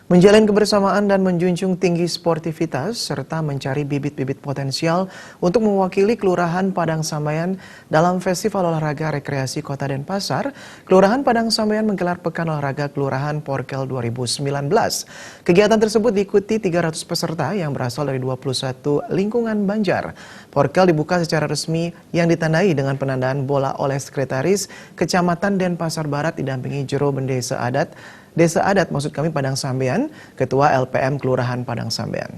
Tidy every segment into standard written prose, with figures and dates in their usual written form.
Menjalin kebersamaan dan menjunjung tinggi sportivitas serta mencari bibit-bibit potensial untuk mewakili Kelurahan Padang Sambayan dalam Festival Olahraga Rekreasi Kota Denpasar, Kelurahan Padang Sambayan menggelar Pekan Olahraga Kelurahan Porkel 2019. Kegiatan tersebut diikuti 300 peserta yang berasal dari 21 lingkungan Banjar. Porkel dibuka secara resmi yang ditandai dengan penandaan bola oleh Sekretaris Kecamatan Denpasar Barat didampingi Jero Bendesa Adat Padang Sambayan, Ketua LPM Kelurahan Padang Sambayan.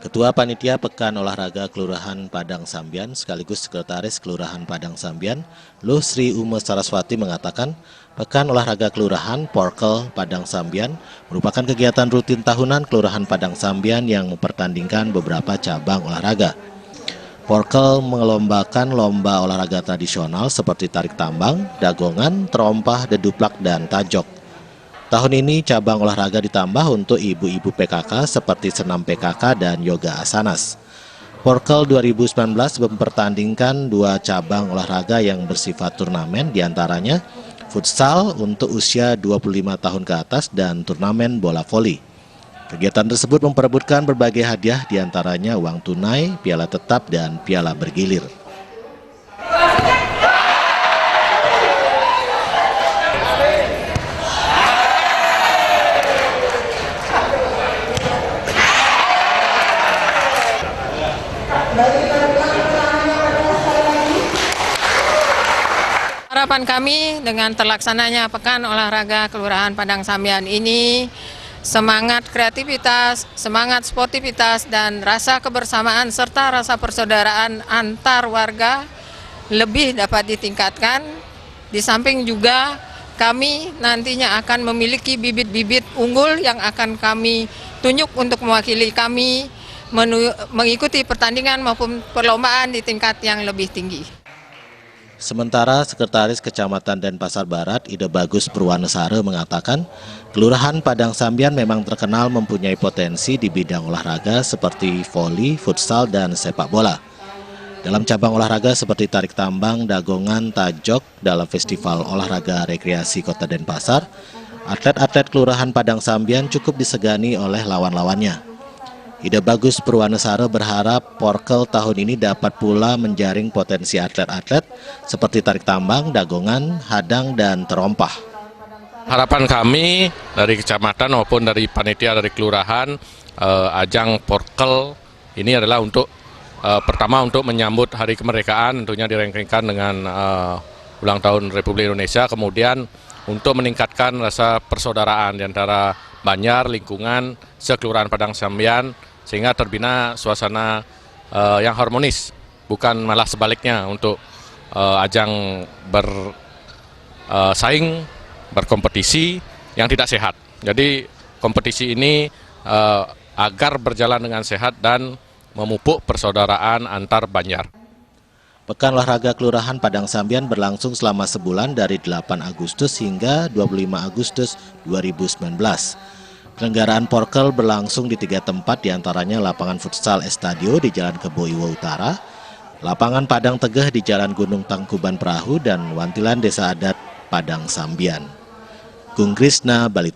Ketua Panitia Pekan Olahraga Kelurahan Padang Sambayan sekaligus Sekretaris Kelurahan Padang Sambayan, Luh Sri Ume Saraswati mengatakan, Pekan Olahraga Kelurahan Porkel Padang Sambayan merupakan kegiatan rutin tahunan Kelurahan Padang Sambayan yang mempertandingkan beberapa cabang olahraga. Porkel mengelombakan lomba olahraga tradisional seperti tarik tambang, dagongan, terompah, deduplak, dan tajok. Tahun ini cabang olahraga ditambah untuk ibu-ibu PKK seperti senam PKK dan yoga asanas. Porkel 2019 mempertandingkan 2 cabang olahraga yang bersifat turnamen, diantaranya futsal untuk usia 25 tahun ke atas dan turnamen bola voli. Kegiatan tersebut memperebutkan berbagai hadiah, diantaranya uang tunai, piala tetap, dan piala bergilir. Harapan kami dengan terlaksananya Pekan Olahraga Kelurahan Padang Sambayan ini, semangat kreativitas, semangat sportivitas, dan rasa kebersamaan serta rasa persaudaraan antar warga lebih dapat ditingkatkan. Di samping juga kami nantinya akan memiliki bibit-bibit unggul yang akan kami tunjuk untuk mewakili kami mengikuti pertandingan maupun perlombaan di tingkat yang lebih tinggi. Sementara Sekretaris Kecamatan Denpasar Barat, Ide Bagus Purwanesare mengatakan, Kelurahan Padang Sambayan memang terkenal mempunyai potensi di bidang olahraga seperti voli, futsal, dan sepak bola. Dalam cabang olahraga seperti tarik tambang, dagongan, tajok dalam Festival Olahraga Rekreasi Kota Denpasar, atlet-atlet Kelurahan Padang Sambayan cukup disegani oleh lawan-lawannya. Ide Bagus Purwanesare berharap Porkel tahun ini dapat pula menjaring potensi atlet-atlet seperti tarik tambang, dagongan, hadang, dan terompah. Harapan kami dari kecamatan maupun dari panitia dari kelurahan, ajang Porkel ini adalah untuk pertama untuk menyambut Hari Kemerdekaan, tentunya direngkingkan dengan ulang tahun Republik Indonesia, kemudian untuk meningkatkan rasa persaudaraan di antara Banjar, lingkungan, sekelurahan Padang Sambayan, sehingga terbina suasana yang harmonis, bukan malah sebaliknya untuk ajang bersaing, berkompetisi yang tidak sehat. Jadi kompetisi ini agar berjalan dengan sehat dan memupuk persaudaraan antar Banjar. Pekan Olahraga Kelurahan Padang Sambayan berlangsung selama sebulan dari 8 Agustus hingga 25 Agustus 2019. Penyelenggaraan Porkel berlangsung di 3 tempat, diantaranya lapangan futsal Estadio di Jalan Kebo Iwo Utara, lapangan Padang Tegeh di Jalan Gunung Tangkuban Perahu, dan Wantilan Desa Adat Padang Sambayan. Gung Krisna, Bali.